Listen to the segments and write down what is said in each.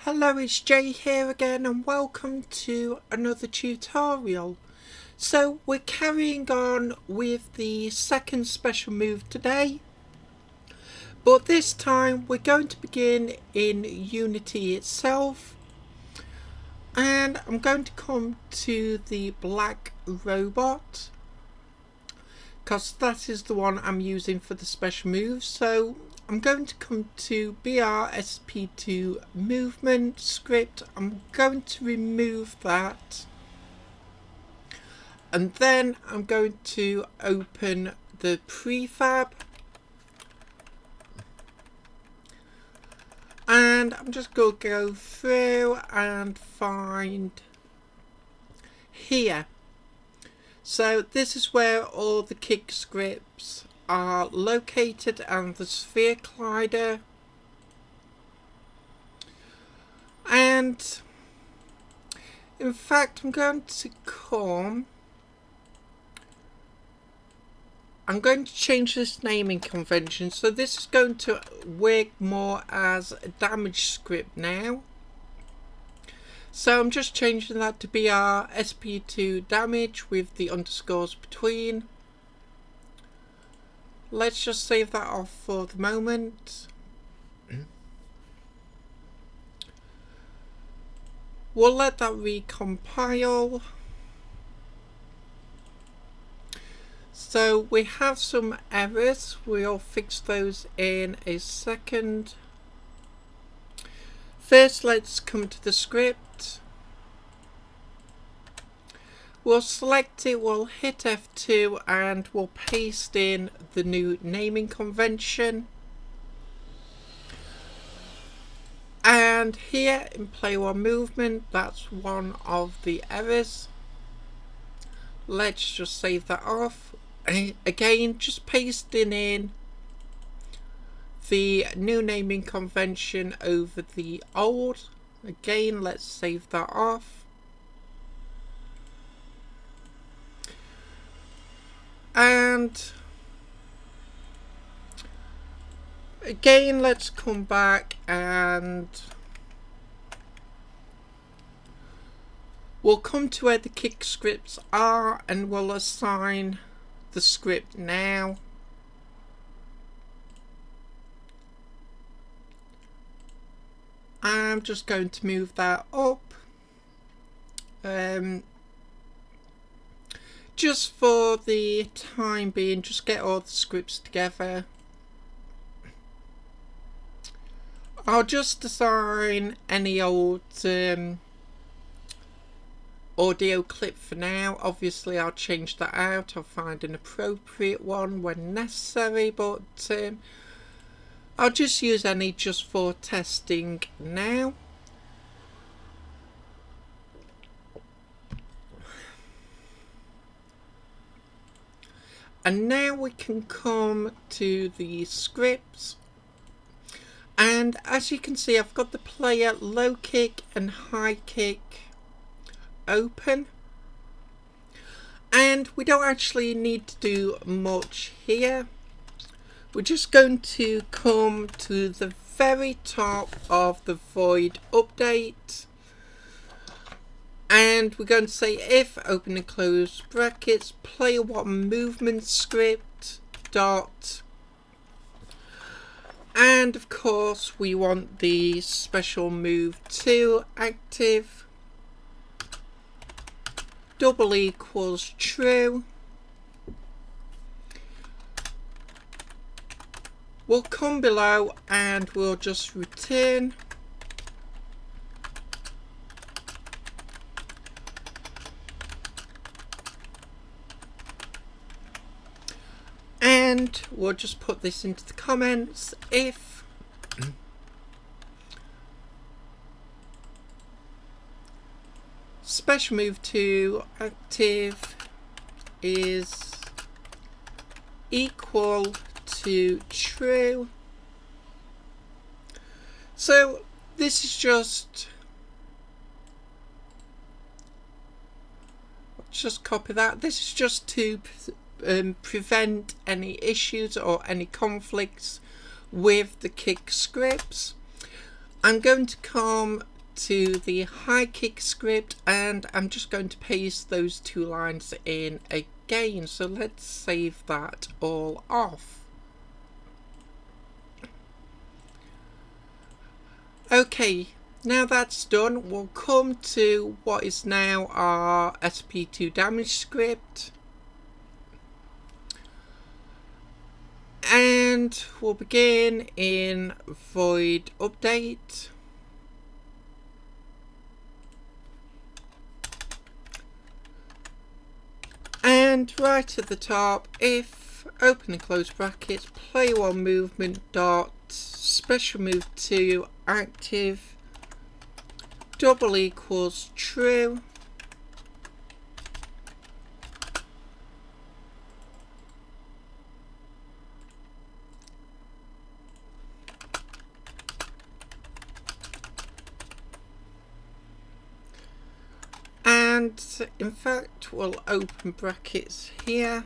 Hello, it's Jay here again and welcome to another tutorial. So we're carrying on with the second special move today, but this time we're going to begin in Unity itself, and I'm going to come to the black robot because that is the one I'm using for the special move. So I'm going to come to BRSP2 movement script. I'm going to remove that, and then I'm going to open the prefab, and I'm just going to go through and find here. So this is where all the kick scripts are located and the sphere collider, and in fact I'm going to change this naming convention, so this is going to work more as a damage script now. So I'm just changing that to BRSP2 damage with the underscores between. Let's just save that off for the moment. We'll let that recompile. So we have some errors. We'll fix those in a second. First, let's come to the script. We'll select it, we'll hit F2, and we'll paste in the new naming convention. And here in play one movement, that's one of the errors. Let's just save that off. Again, just pasting in the new naming convention over the old. Again, let's save that off. And again, let's come back and we'll come to where the kick scripts are and we'll assign the script now. I'm just going to move that up. Just for the time being, just get all the scripts together. I'll just assign any old audio clip for now. Obviously I'll change that out. I'll find an appropriate one when necessary, but I'll just use any just for testing now. And now we can come to the scripts, and as you can see, I've got the player low kick and high kick open, and we don't actually need to do much here. We're just going to come to the very top of the void update, and we're going to say if open and close brackets player one movement script dot, and of course we want the special move 2 active, double equals true. We'll come below and we'll just return. And we'll just put this into the comments if special move 2 active is equal to true. So this is just copy that. This is just to prevent any issues or any conflicts with the kick scripts. I'm going to come to the high kick script, and I'm just going to paste those two lines in again. So let's save that all off. Okay, now that's done, we'll come to what is now our SP2 damage script. And we'll begin in void update. And right at the top, if open and close brackets, player one movement dot special move 2 active double equals true. And in fact, we'll open brackets here.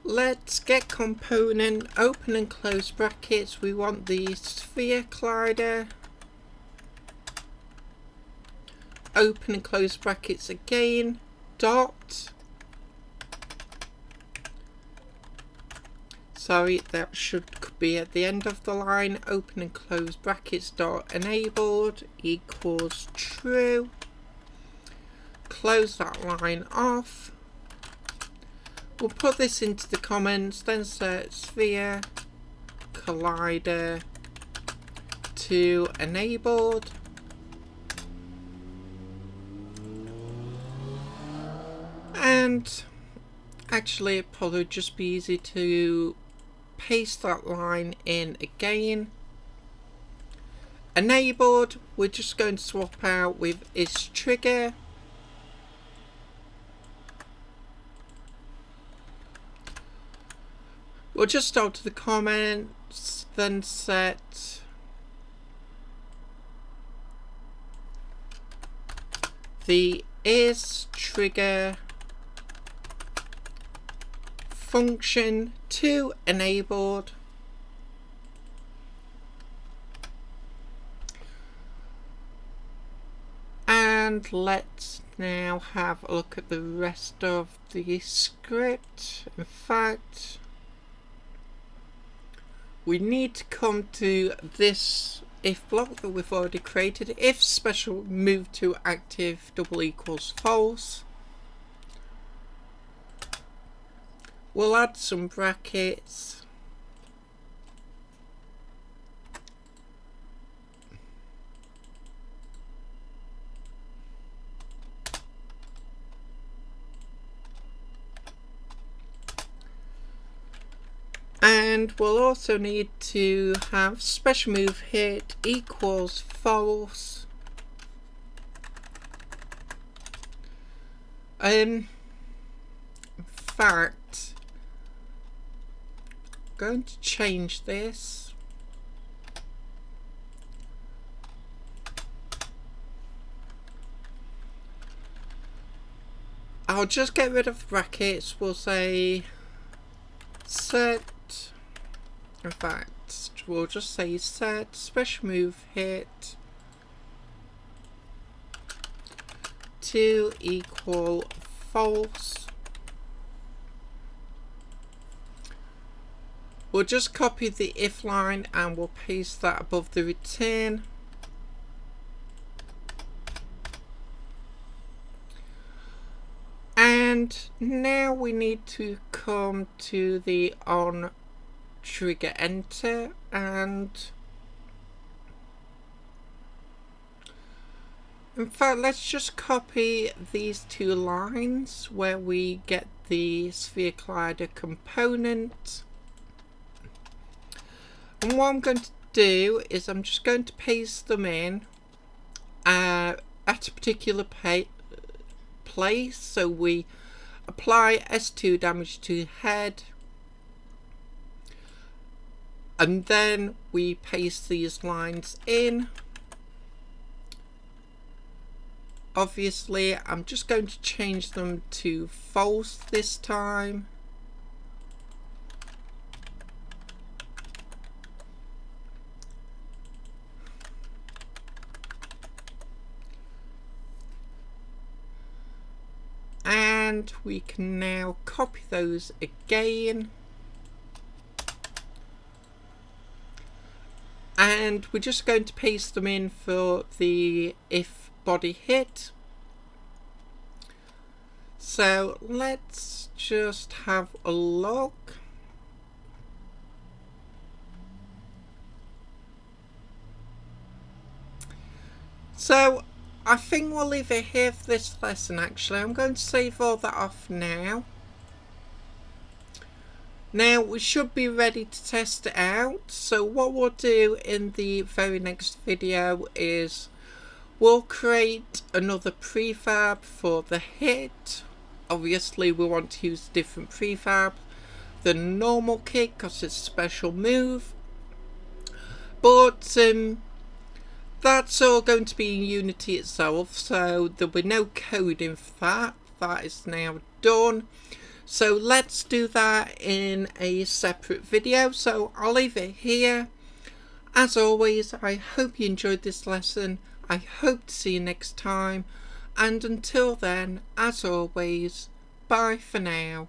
Let's get component, open and close brackets. We want the sphere collider. Open and close brackets again, dot. Sorry, that should be at the end of the line. Open and close brackets dot enabled equals true. Close that line off. We'll put this into the comments, then set sphere collider to enabled. And actually it probably just be easy to paste that line in again. Enabled, we're just going to swap out with is trigger. We'll just alter the comments, then set the is trigger function to enabled. And let's now have a look at the rest of the script. In fact, we need to come to this if block that we've already created. If special move to active double equals false. We'll add some brackets. And we'll also need to have special move hit equals false. In fact, I'm going to change this. I'll just get rid of brackets. We'll say set. In fact, we'll just say set special move hit to equal false. We'll just copy the if line and we'll paste that above the return. And now we need to come to the on trigger enter, and in fact let's just copy these two lines where we get the sphere collider component, and what I'm going to do is I'm just going to paste them in at a particular place. So we apply S2 damage to head, and then we paste these lines in. Obviously, I'm just going to change them to false this time. And we can now copy those again. And we're just going to paste them in for the if body hit. So let's just have a look. So I think we'll leave it here for this lesson actually. I'm going to save all that off now. Now we should be ready to test it out. So what we'll do in the very next video is we'll create another prefab for the hit. Obviously we want to use a different prefab than normal kick because it's a special move. But that's all going to be in Unity itself, so there'll be no coding for that. That is now done. So let's do that in a separate video. So I'll leave it here. As always, I hope you enjoyed this lesson. I hope to see you next time. And until then, as always, bye for now.